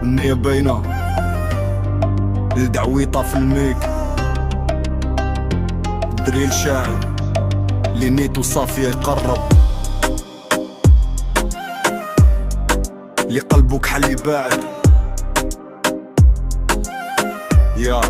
النية باينة، الدعويطة في الميك، الدريل شاعر اللي نيتو صافية يقرب، اللي قلبو كحل يباعد. يا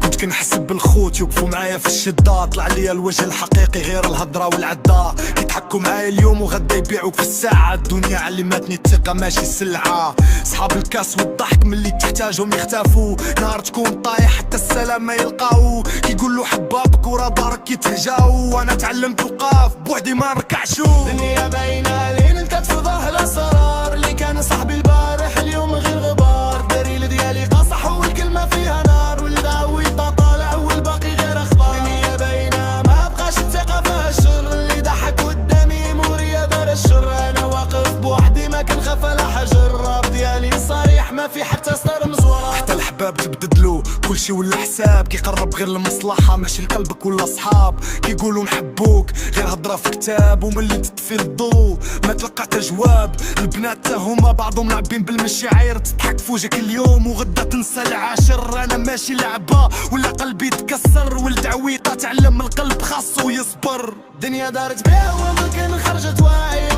كنت كنحسب بالخوت يوقفوا معايا في الشدة، طلع ليا الوجه الحقيقي غير الهضرة والعدة. كيضحكوا معايا اليوم وغدا يبيعوك في الساعة. الدنيا علمتني الثقة ماشي سلعة. صحاب الكاس والضحك ملي تحتاجهم يختفوا، نهار تكون طايح حتى السلام ما يلقاو. كيقولوا حبابك ورا دارك كيتهجاو، وانا تعلمت وقاف بوحدي ما نركعشو. الدنيا باينة لين التات في ظهر الاسرار، اللي كان صاحبي البارح اليوم غير غبار. الدليل ديالي قاصح والكلمة فيها نار، والداوي طالع والباقي غير اخبار. الدنيا باينة ما بقاش الثقة فيها الشر، اللي ضحك قدامي موريا دار الشر. انا واقف بوحدي ما كنخاف على حجر، الراب ديالي صريح ما في حتى ستار مزورة. حتى الحباب تبددلو كلشي ولا حساب، كيقرب غير المصلحة ماشي لقلبك ولا صحاب. كيقولوا نحبوك غير هضرة في كتاب، وملي تطفي الضو ما تلقى حتى جواب. البنات تا هما بعضهم لاعبين بالمشاعر، تضحك في وجهك اليوم وغدا تنسى العاشر. انا ماشي لعبة ولا قلبي تكسر، والدعويطة تعلم القلب خاصو يصبر. الدنيا دارت بيها وما كان خرجت واعي،